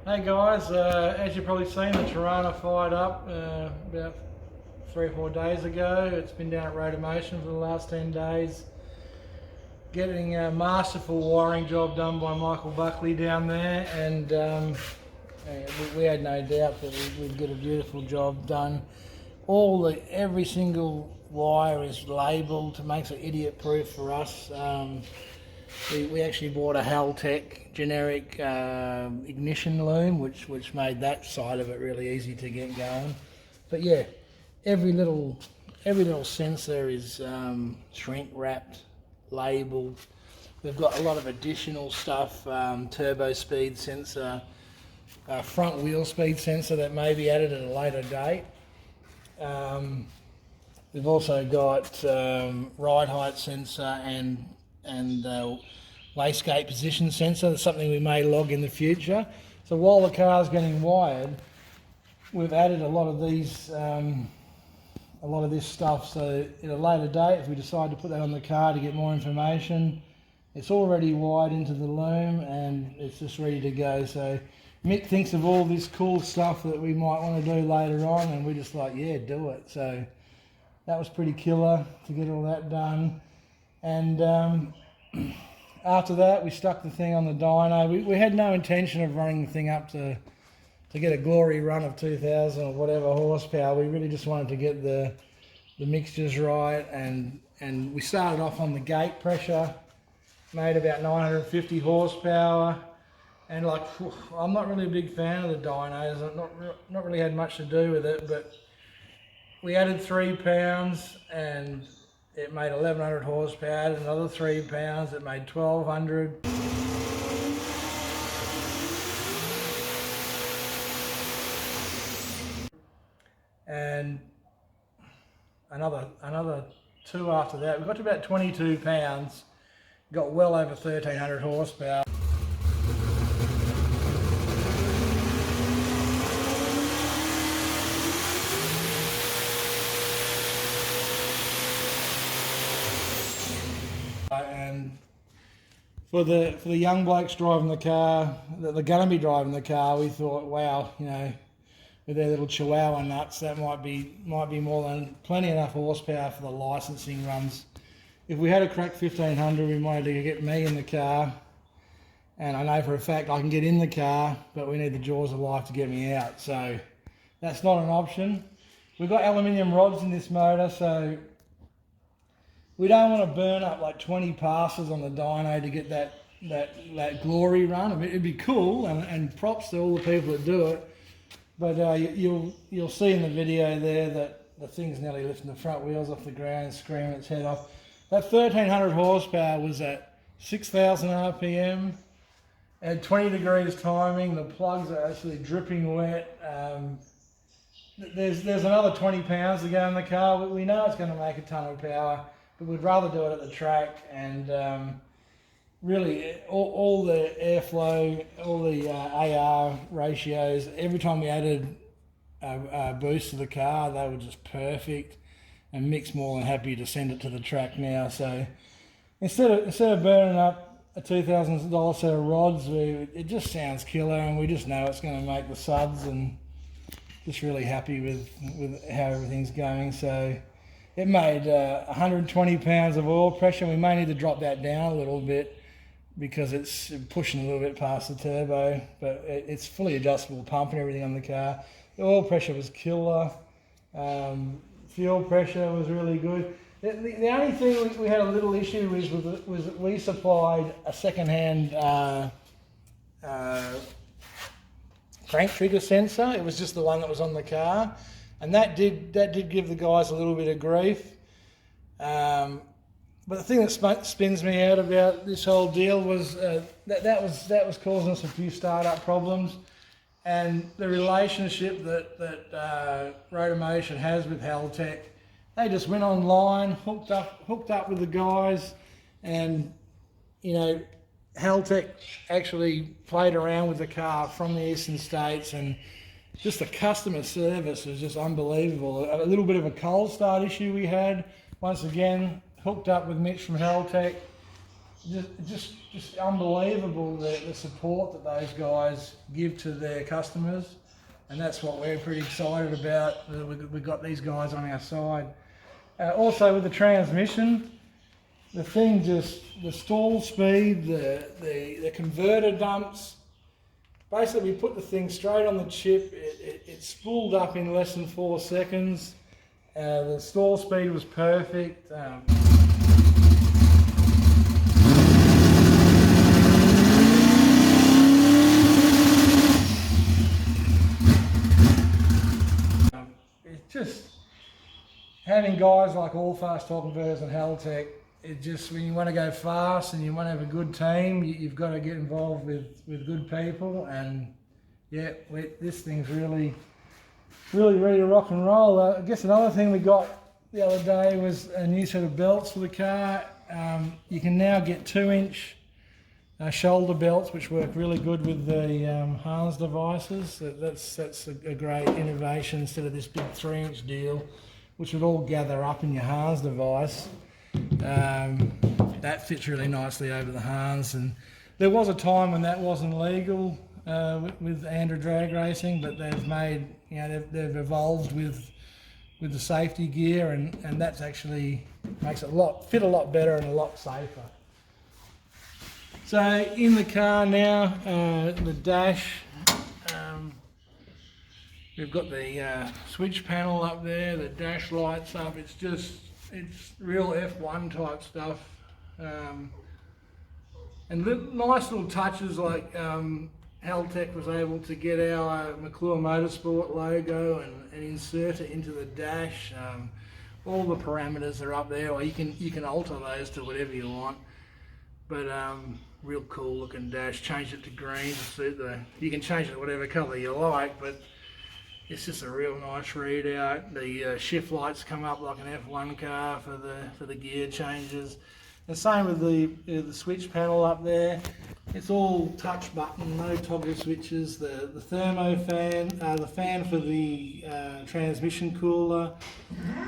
Hey guys, as you've probably seen, the Tirana fired up about 3 or 4 days ago. It's been down at Rotor Motion for the last 10 days. Getting a masterful wiring job done by Michael Buckley down there, and we had no doubt that we'd get a beautiful job done. Every single wire is labelled to make it idiot proof for us. We actually bought a Haltech generic ignition loom, which made that side of it really easy to get going. But yeah, every little sensor is shrink wrapped, labelled. We've got a lot of additional stuff, turbo speed sensor, front wheel speed sensor that may be added at a later date. We've also got ride height sensor and wastegate position sensor. That's something we may log in the future. So while the car's getting wired, we've added a lot of these, a lot of this stuff. So at a later date, if we decide to put that on the car to get more information, it's already wired into the loom and it's just ready to go. So Mick thinks of all this cool stuff that we might want to do later on, and we're just like, yeah, do it. So that was pretty killer to get all that done. And after that, we stuck the thing on the dyno. We had no intention of running the thing up to get a glory run of 2,000 or whatever horsepower. We really just wanted to get the mixtures right, and we started off on the gate pressure, made about 950 horsepower. And like, I'm not really a big fan of the dynos. I've not really had much to do with it, but we added 3 pounds and it made 1,100 horsepower. Added another 3 pounds, it made 1,200. And another 2 after that. We got to about 22 pounds, got well over 1,300 horsepower. And for the young blokes driving the car, that are going to be driving the car, we thought, wow, you know, with their little Chihuahua nuts, that might be more than plenty enough horsepower for the licensing runs. If we had a crack 1,500, we wanted to get me in the car, and I know for a fact I can get in the car, but we need the jaws of life to get me out. So that's not an option. We've got aluminium rods in this motor, so we don't want to burn up like 20 passes on the dyno to get that glory run. I mean, it'd be cool, and props to all the people that do it. But you'll see in the video there that the thing's nearly lifting the front wheels off the ground and screaming its head off. That 1,300 horsepower was at 6,000 RPM, at 20 degrees timing. The plugs are actually dripping wet. There's another 20 pounds to go in the car. We know it's going to make a ton of power, but we'd rather do it at the track. And really, all the airflow, all the AR ratios, every time we added a boost to the car, they were just perfect. And Mick's more than happy to send it to the track now. So instead of burning up a $2,000 set of rods, it just sounds killer, and we just know it's going to make the suds, and just really happy with how everything's going. So it made 120 pounds of oil pressure. We may need to drop that down a little bit because it's pushing a little bit past the turbo, but it's fully adjustable pump and everything on the car. The oil pressure was killer. Fuel pressure was really good. The only thing we had a little issue with was that we supplied a second-hand crank trigger sensor. It was just the one that was on the car, and that did give the guys a little bit of grief. But the thing that spins me out about this whole deal was that was causing us a few startup problems, and the relationship that Rotor Motion has with Haltech. They just went online, hooked up with the guys, and you know, Haltech actually played around with the car from the eastern states, and just the customer service was just unbelievable. A little bit of a cold start issue we had. Once again, hooked up with Mitch from Haltech, just unbelievable the support that those guys give to their customers, and that's what we're pretty excited about. We've got these guys on our side. Also with the transmission, the thing the stall speed, the converter dumps. Basically, we put the thing straight on the chip. It spooled up in less than 4 seconds. The stall speed was perfect. It's just having guys like All Fast Torque Converters and Haltech. It just, when you want to go fast and you want to have a good team, you've got to get involved with good people. And yeah, this thing's really ready to rock and roll. I guess another thing we got the other day was a new set of belts for the car. You can now get 2-inch shoulder belts, which work really good with the harness devices. That's a great innovation instead of this big 3-inch deal, which would all gather up in your harness device. That fits really nicely over the harness, and there was a time when that wasn't legal with Andrew drag racing, but they've made, they've evolved with the safety gear, and that's actually makes it fit a lot better and a lot safer. So in the car now, the dash, we've got the switch panel up there, the dash lights up. It's real F1 type stuff, and nice little touches like Haltech was able to get our McClure Motorsport logo and insert it into the dash. All the parameters are up there, or you can alter those to whatever you want. But real cool looking dash. Change it to green to suit you can change it to whatever colour you like, but it's just a real nice readout. The shift lights come up like an F1 car for the gear changes. And same with the switch panel up there. It's all touch button, no toggle switches. The thermo fan, the fan for the transmission cooler.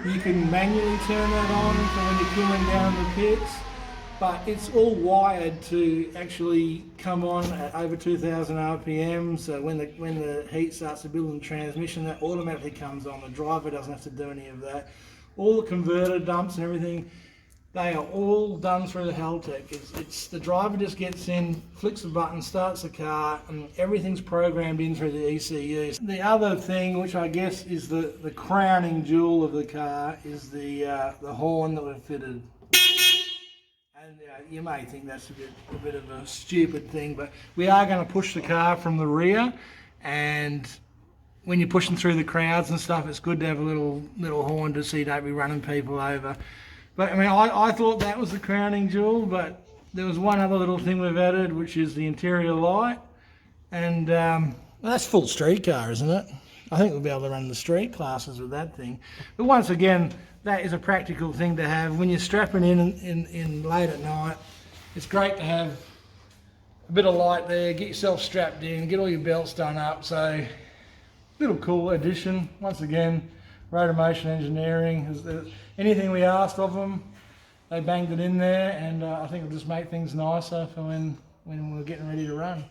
You can manually turn that on for when you're cooling down the pits. But it's all wired to actually come on at over 2,000 RPM. So when the heat starts to build in the transmission, that automatically comes on. The driver doesn't have to do any of that. All the converter dumps and everything, they are all done through the Haltech. It's the driver just gets in, flicks the button, starts the car, and everything's programmed in through the ECU. The other thing, which I guess is the crowning jewel of the car, is the horn that we've fitted. And you may think that's a bit of a stupid thing, but we are going to push the car from the rear, and when you're pushing through the crowds and stuff, it's good to have a little horn so you don't be running people over. But I mean, I thought that was the crowning jewel, but there was one other little thing we've added, which is the interior light, and well, that's full street car, isn't it? I think we'll be able to run the street classes with that thing. But once again, that is a practical thing to have when you're strapping in late at night. It's great to have a bit of light there, get yourself strapped in, get all your belts done up. So, little cool addition. Once again, Rotor Motion Engineering, anything we asked of them, they banged it in there, and I think it'll just make things nicer for when we're getting ready to run.